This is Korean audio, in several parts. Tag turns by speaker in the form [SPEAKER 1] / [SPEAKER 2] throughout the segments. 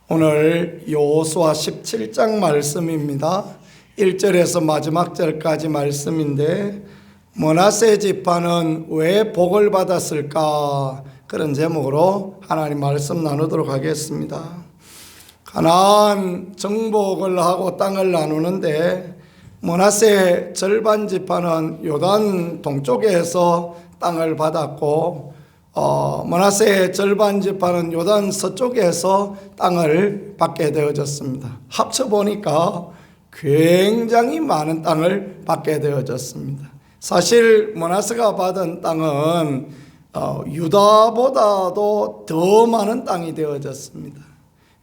[SPEAKER 1] 오늘 여호수아 17장 말씀입니다. 1절에서 마지막 절까지 말씀인데, 므낫세 지파는 왜 복을 받았을까? 그런 제목으로 하나님 말씀 나누도록 하겠습니다. 가나안 정복을 하고 땅을 나누는데, 므낫세 절반 지파는 요단 동쪽에서 땅을 받았고, 므낫세의 절반 지파는 요단 서쪽에서 땅을 받게 되어졌습니다. 합쳐보니까 굉장히 많은 땅을 받게 되어졌습니다. 사실 므낫세가 받은 땅은 유다보다도 더 많은 땅이 되어졌습니다.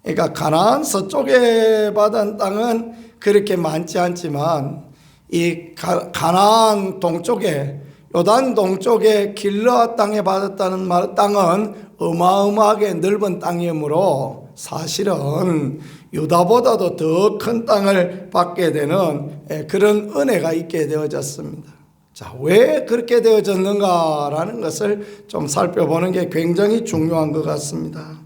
[SPEAKER 1] 그러니까 가나안 서쪽에 받은 땅은 그렇게 많지 않지만, 이 가나안 동쪽에, 요단 동쪽에 길르앗 땅에 받았다는 땅은 어마어마하게 넓은 땅이므로 사실은 유다보다도 더 큰 땅을 받게 되는 그런 은혜가 있게 되어졌습니다. 자, 왜 그렇게 되어졌는가라는 것을 좀 살펴보는 게 굉장히 중요한 것 같습니다.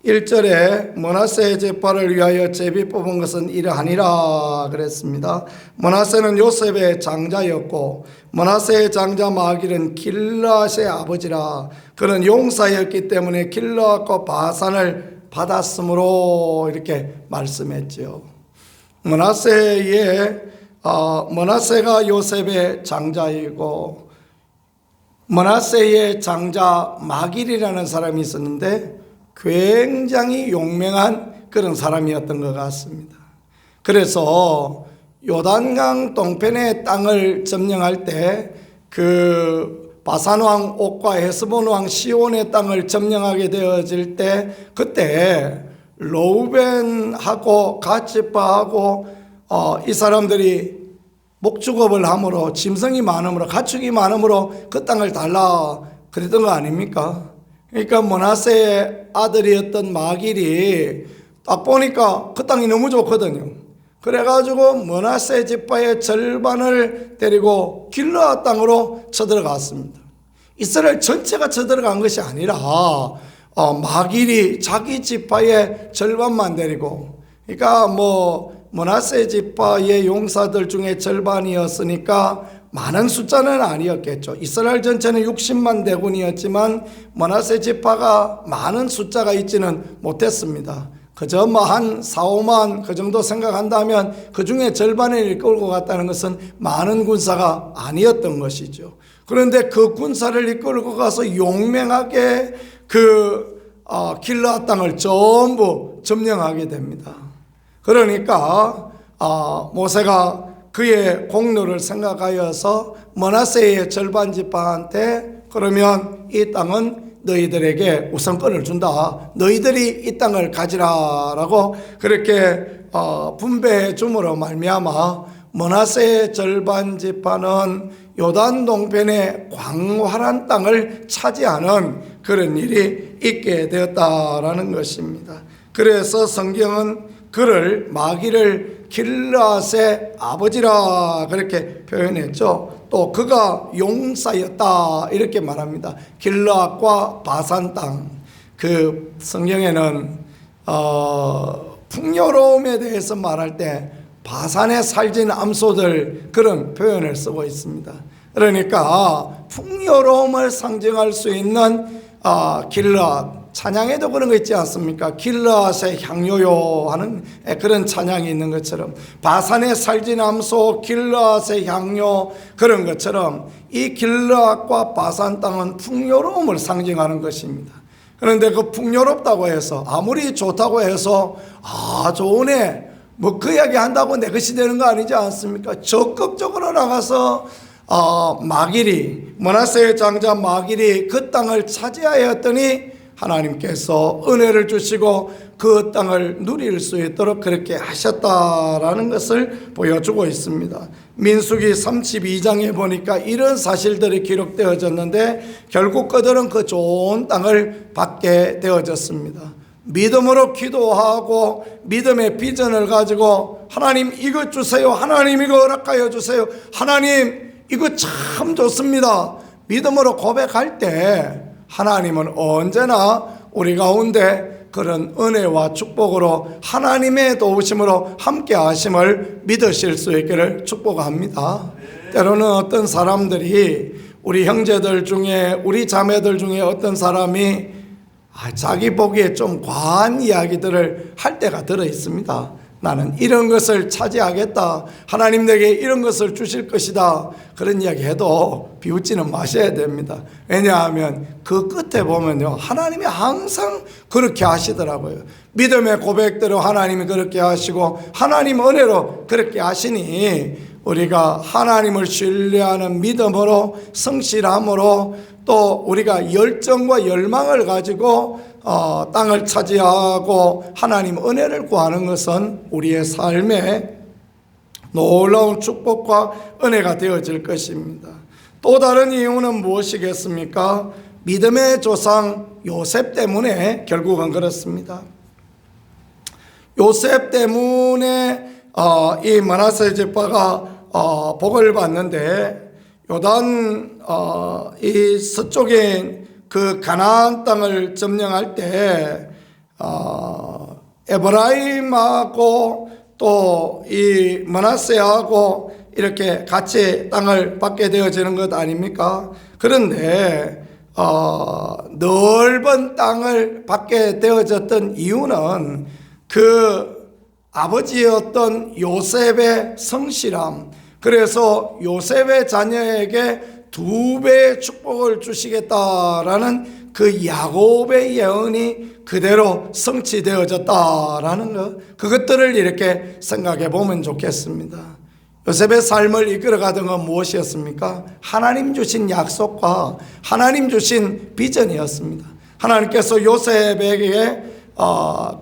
[SPEAKER 1] 1절에 므낫세 지파를 위하여 제비 뽑은 것은 이러하니라 그랬습니다. 므낫세는 요셉의 장자였고, 므낫세의 장자 마길은 길르앗의 아버지라. 그는 용사였기 때문에 길르앗과 바산을 받았으므로 이렇게 말씀했죠. 므낫세가 요셉의 장자이고, 므낫세의 장자 마길이라는 사람이 있었는데 굉장히 용맹한 그런 사람이었던 것 같습니다. 그래서 요단강 동편의 땅을 점령할 때 그 바산왕 옥과 헤스본왕 시온의 땅을 점령하게 되어질 때, 그때 르우벤하고 갓지파하고 이 사람들이 목축업을 함으로, 짐승이 많음으로, 가축이 많음으로 그 땅을 달라 그랬던 거 아닙니까? 그러니까 므낫세의 아들이었던 마길이 딱 보니까 그 땅이 너무 좋거든요. 그래가지고 므낫세 지파의 절반을 데리고 길르앗 땅으로 쳐들어갔습니다. 이스라엘 전체가 쳐들어간 것이 아니라 마길이 자기 지파의 절반만 데리고, 그러니까 므낫세 지파의 용사들 중에 절반이었으니까 많은 숫자는 아니었겠죠. 이스라엘 전체는 60만 대군이었지만 므낫세 지파가 많은 숫자가 있지는 못했습니다. 그저 한 4, 5만 그 정도 생각한다면 그 중에 절반을 이끌고 갔다는 것은 많은 군사가 아니었던 것이죠. 그런데 그 군사를 이끌고 가서 용맹하게 길르앗 땅을 전부 점령하게 됩니다. 그러니까 모세가 그의 공로를 생각하여서 므낫세의 절반 지파한테, 그러면 이 땅은 너희들에게 우선권을 준다, 너희들이 이 땅을 가지라라고 그렇게 분배해 줌으로 말미암아 므낫세의 절반 지파는 요단 동편의 광활한 땅을 차지하는 그런 일이 있게 되었다라는 것입니다. 그래서 성경은 그를, 마길을 길르앗의 아버지라 그렇게 표현했죠. 또 그가 용사였다 이렇게 말합니다. 길르앗과 바산 땅, 그 성경에는 풍요로움에 대해서 말할 때 바산에 살진 암소들, 그런 표현을 쓰고 있습니다. 그러니까 풍요로움을 상징할 수 있는 길르앗, 찬양에도 그런 거 있지 않습니까? 길르앗의 향료요 하는 그런 찬양이 있는 것처럼, 바산에 살진 암소, 길르앗의 향료, 그런 것처럼 이 길르앗과 바산 땅은 풍요로움을 상징하는 것입니다. 그런데 그 풍요롭다고 해서, 아무리 좋다고 해서 좋으네 그 이야기 한다고 내 것이 되는 거 아니지 않습니까? 적극적으로 나가서 므낫세의 장자 마길이 그 땅을 차지하였더니 하나님께서 은혜를 주시고 그 땅을 누릴 수 있도록 그렇게 하셨다라는 것을 보여주고 있습니다. 민수기 32장에 보니까 이런 사실들이 기록되어졌는데, 결국 그들은 그 좋은 땅을 받게 되어졌습니다. 믿음으로 기도하고 믿음의 비전을 가지고, 하나님 이거 주세요, 하나님 이거 허락하여 주세요, 하나님 이거 참 좋습니다, 믿음으로 고백할 때 하나님은 언제나 우리 가운데 그런 은혜와 축복으로 하나님의 도우심으로 함께 하심을 믿으실 수 있기를 축복합니다. 때로는 어떤 사람들이 우리 형제들 중에, 우리 자매들 중에 어떤 사람이 자기 보기에 좀 과한 이야기들을 할 때가 들어 있습니다. 나는 이런 것을 차지하겠다, 하나님 내게 이런 것을 주실 것이다, 그런 이야기 해도 비웃지는 마셔야 됩니다. 왜냐하면 그 끝에 보면요, 하나님이 항상 그렇게 하시더라고요. 믿음의 고백대로 하나님이 그렇게 하시고 하나님 은혜로 그렇게 하시니 우리가 하나님을 신뢰하는 믿음으로, 성실함으로, 또 우리가 열정과 열망을 가지고 땅을 차지하고 하나님 은혜를 구하는 것은 우리의 삶에 놀라운 축복과 은혜가 되어질 것입니다. 또 다른 이유는 무엇이겠습니까? 믿음의 조상 요셉 때문에 결국은 그렇습니다. 요셉 때문에 이 므낫세 지파가 복을 받는데, 요단 이 서쪽인 그 가나안 땅을 점령할 때 에브라임하고 또 이 므낫세하고 이렇게 같이 땅을 받게 되어지는 것 아닙니까? 그런데 넓은 땅을 받게 되어졌던 이유는 그 아버지였던 요셉의 성실함, 그래서 요셉의 자녀에게 2배의 축복을 주시겠다라는 그 야곱의 예언이 그대로 성취되어졌다라는 것, 그것들을 이렇게 생각해 보면 좋겠습니다. 요셉의 삶을 이끌어가던 건 무엇이었습니까? 하나님 주신 약속과 하나님 주신 비전이었습니다. 하나님께서 요셉에게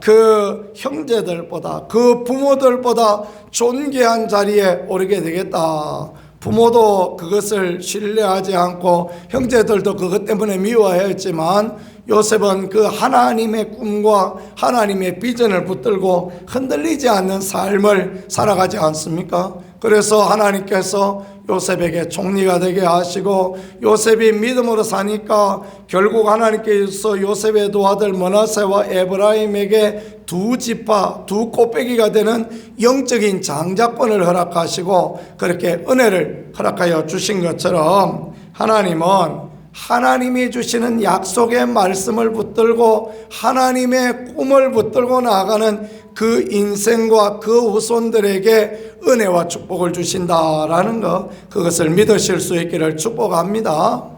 [SPEAKER 1] 그 형제들보다, 그 부모들보다 존귀한 자리에 오르게 되겠다. 부모도 그것을 신뢰하지 않고 형제들도 그것 때문에 미워했지만 요셉은 그 하나님의 꿈과 하나님의 비전을 붙들고 흔들리지 않는 삶을 살아가지 않습니까? 그래서 하나님께서 요셉에게 총리가 되게 하시고, 요셉이 믿음으로 사니까 결국 하나님께서 요셉의 두 아들 므낫세와 에브라임에게 2지파, 2꽃배기가 되는 영적인 장자권을 허락하시고 그렇게 은혜를 허락하여 주신 것처럼, 하나님은 하나님이 주시는 약속의 말씀을 붙들고 하나님의 꿈을 붙들고 나아가는 그 인생과 그 후손들에게 은혜와 축복을 주신다라는 것, 그것을 믿으실 수 있기를 축복합니다.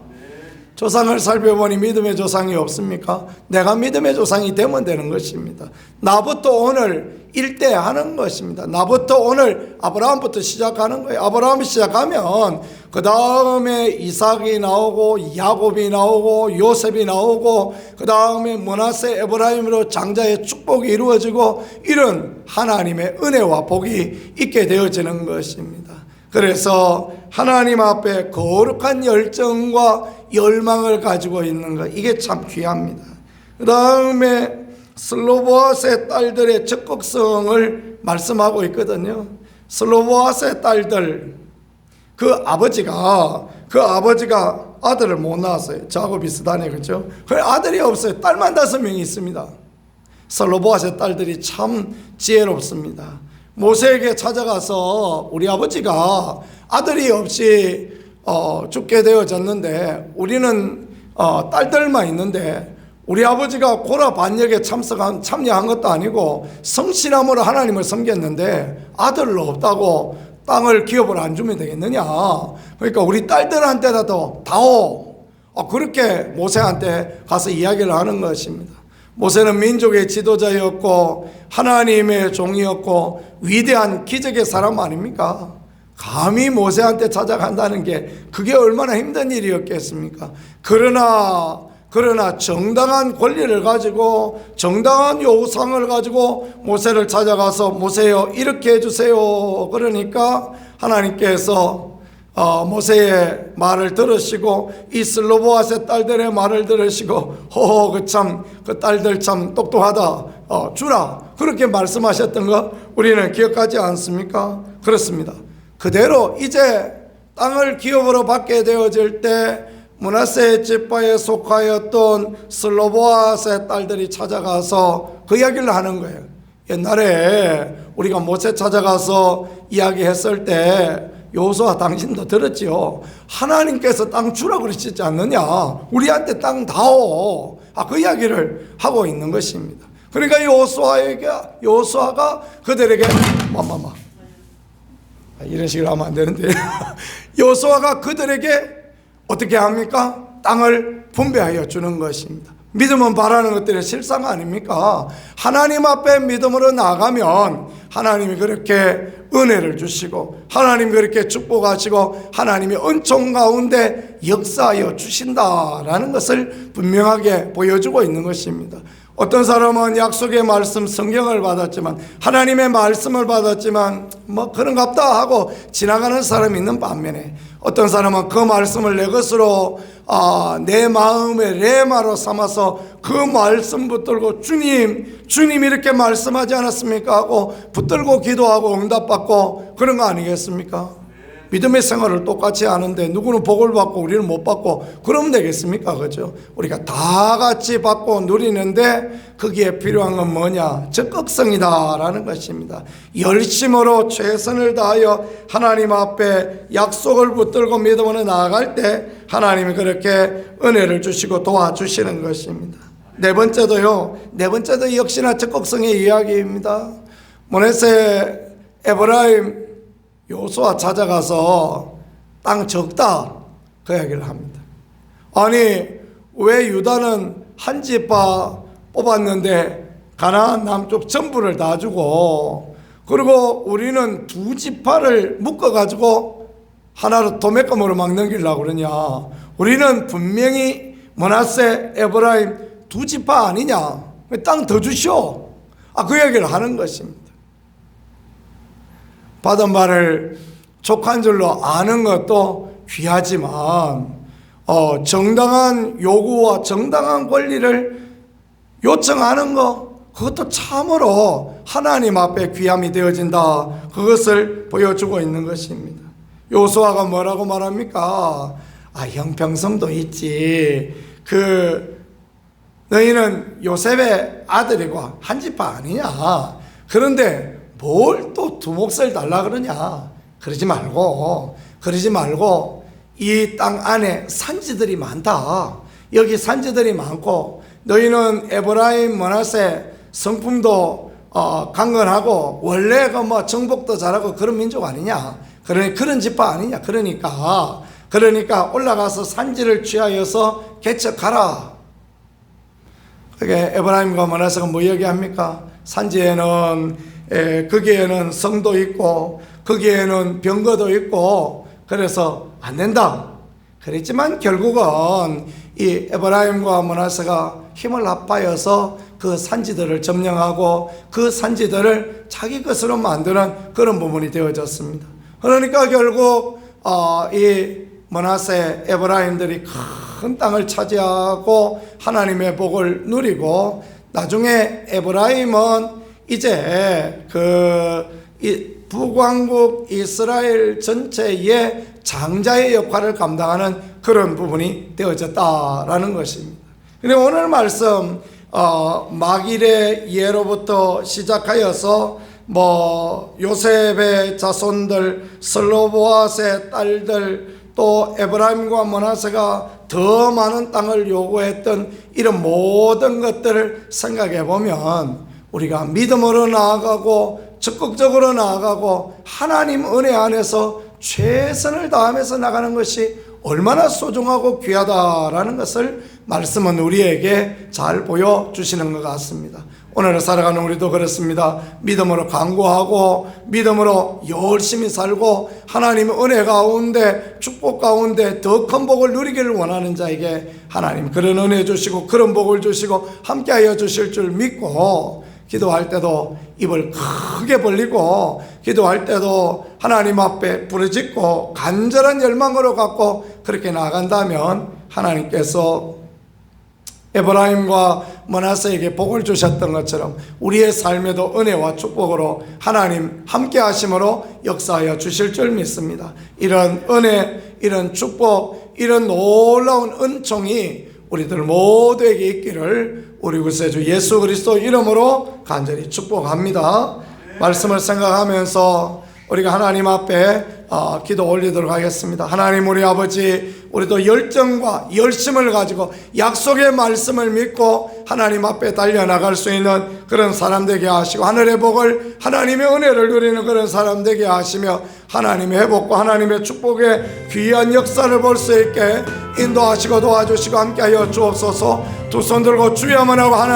[SPEAKER 1] 조상을 살펴보니 믿음의 조상이 없습니까? 내가 믿음의 조상이 되면 되는 것입니다. 나부터 오늘 일대하는 것입니다. 나부터 오늘 아브라함부터 시작하는 거예요. 아브라함이 시작하면 그 다음에 이삭이 나오고 야곱이 나오고 요셉이 나오고 그 다음에 므낫세 에브라임으로 장자의 축복이 이루어지고, 이런 하나님의 은혜와 복이 있게 되어지는 것입니다. 그래서 하나님 앞에 거룩한 열정과 열망을 가지고 있는 것, 이게 참 귀합니다. 그 다음에 슬로보아스의 딸들의 적극성을 말씀하고 있거든요. 슬로보아스의 딸들, 그 아버지가 아들을 못 낳았어요. 저하고 비슷하네, 그렇죠? 그 아들이 없어요. 딸만 5명이 있습니다. 슬로보아스의 딸들이 참 지혜롭습니다. 모세에게 찾아가서 우리 아버지가 아들이 없이 죽게 되어졌는데 우리는 딸들만 있는데, 우리 아버지가 고라 반역에 참여한 것도 아니고 성실함으로 하나님을 섬겼는데 아들을 없다고 땅을 기업을 안 주면 되겠느냐. 그러니까 우리 딸들한테라도 다오. 그렇게 모세한테 가서 이야기를 하는 것입니다. 모세는 민족의 지도자였고 하나님의 종이었고 위대한 기적의 사람 아닙니까? 감히 모세한테 찾아간다는 게 그게 얼마나 힘든 일이었겠습니까? 그러나 정당한 권리를 가지고 정당한 요구사항을 가지고 모세를 찾아가서 모세여 이렇게 해주세요. 그러니까 하나님께서 모세의 말을 들으시고 이 슬로보아스의 딸들의 말을 들으시고 그 딸들 참 똑똑하다, 주라, 그렇게 말씀하셨던 거 우리는 기억하지 않습니까? 그렇습니다. 그대로 이제 땅을 기업으로 받게 되어질 때 므낫세 지파에 속하였던 슬로보앗의 딸들이 찾아가서 그 이야기를 하는 거예요. 옛날에 우리가 모세 찾아가서 이야기했을 때 여호수아 당신도 들었지요. 하나님께서 땅 주라 그러시지 않느냐, 우리한테 땅 다오. 그 이야기를 하고 있는 것입니다. 그러니까 여호수아가 그들에게 이런 식으로 하면 안 되는데 여호수아가 그들에게 어떻게 합니까? 땅을 분배하여 주는 것입니다. 믿음은 바라는 것들의 실상 아닙니까? 하나님 앞에 믿음으로 나가면 하나님이 그렇게 은혜를 주시고 하나님이 그렇게 축복하시고 하나님이 은총 가운데 역사하여 주신다라는 것을 분명하게 보여주고 있는 것입니다. 어떤 사람은 약속의 말씀 성경을 받았지만, 하나님의 말씀을 받았지만 뭐 그런갑다 하고 지나가는 사람이 있는 반면에, 어떤 사람은 그 말씀을 내 것으로 내 마음의 레마로 삼아서 그 말씀 붙들고 주님 이렇게 말씀하지 않았습니까 하고 붙들고 기도하고 응답받고 그런 거 아니겠습니까? 믿음의 생활을 똑같이 하는데 누구는 복을 받고 우리는 못 받고 그러면 되겠습니까? 그죠? 우리가 다 같이 받고 누리는데 거기에 필요한 건 뭐냐? 적극성이다라는 것입니다. 열심으로 최선을 다하여 하나님 앞에 약속을 붙들고 믿음으로 나아갈 때 하나님이 그렇게 은혜를 주시고 도와주시는 것입니다. 네 번째도 역시나 적극성의 이야기입니다. 므낫세 에브라임 여호수아 찾아가서 땅 적다 그 이야기를 합니다. 아니 왜 유다는 한 지파 뽑았는데 가나안 남쪽 전부를 다 주고, 그리고 우리는 두 지파를 묶어가지고 하나로 도매금으로 막 넘기려고 그러냐? 우리는 분명히 므낫세 에브라임 두 지파 아니냐? 땅 더 주시오. 그 얘기를 하는 것입니다. 받은 바를 족한 줄로 아는 것도 귀하지만 정당한 요구와 정당한 권리를 요청하는 것, 그것도 참으로 하나님 앞에 귀함이 되어진다, 그것을 보여주고 있는 것입니다. 여호수아가 뭐라고 말합니까? 형평성도 있지, 너희는 요셉의 아들이고 한 지파 아니냐, 그런데 뭘 또 두 몫을 달라 그러냐? 그러지 말고 이 땅 안에 산지들이 많다. 여기 산지들이 많고 너희는 에브라임 므낫세 성품도 강건하고 원래 정복도 잘하고 그런 민족 아니냐? 그런 지파 아니냐? 그러니까 올라가서 산지를 취하여서 개척하라. 그게 에브라임과 므낫세가 뭐 얘기합니까? 산지에는 거기에는 성도 있고 거기에는 병거도 있고 그래서 안 된다 그랬지만, 결국은 이 에브라임과 므낫세가 힘을 합하여서 그 산지들을 점령하고 그 산지들을 자기 것으로 만드는 그런 부분이 되어졌습니다. 그러니까 결국 이 므낫세 에브라임들이 큰 땅을 차지하고 하나님의 복을 누리고, 나중에 에브라임은 이제 북왕국 이스라엘 전체의 장자의 역할을 감당하는 그런 부분이 되어졌다라는 것입니다. 그리고 오늘 말씀 마길의 예로부터 시작하여서 요셉의 자손들, 슬로보앗의 딸들, 또 에브라임과 므낫세가 더 많은 땅을 요구했던 이런 모든 것들을 생각해 보면 우리가 믿음으로 나아가고 적극적으로 나아가고 하나님 은혜 안에서 최선을 다하면서 나가는 것이 얼마나 소중하고 귀하다라는 것을 말씀은 우리에게 잘 보여주시는 것 같습니다. 오늘 살아가는 우리도 그렇습니다. 믿음으로 간구하고 믿음으로 열심히 살고 하나님의 은혜 가운데 축복 가운데 더 큰 복을 누리기를 원하는 자에게 하나님 그런 은혜 주시고 그런 복을 주시고 함께하여 주실 줄 믿고, 기도할 때도 입을 크게 벌리고 기도할 때도 하나님 앞에 부르짖고 간절한 열망으로 갖고 그렇게 나간다면 하나님께서 에브라임과 므낫세에게 복을 주셨던 것처럼 우리의 삶에도 은혜와 축복으로 하나님 함께 하심으로 역사하여 주실 줄 믿습니다. 이런 은혜, 이런 축복, 이런 놀라운 은총이 우리들 모두에게 있기를 우리 구세주 예수 그리스도 이름으로 간절히 축복합니다. 말씀을 생각하면서 우리가 하나님 앞에 기도 올리도록 하겠습니다. 하나님 우리 아버지, 우리도 열정과 열심을 가지고 약속의 말씀을 믿고 하나님 앞에 달려나갈 수 있는 그런 사람 되게 하시고, 하늘의 복을, 하나님의 은혜를 누리는 그런 사람 되게 하시며, 하나님의 회복과 하나님의 축복의 귀한 역사를 볼 수 있게 인도하시고 도와주시고 함께하여 주옵소서. 두 손 들고 주여만 하고 하나님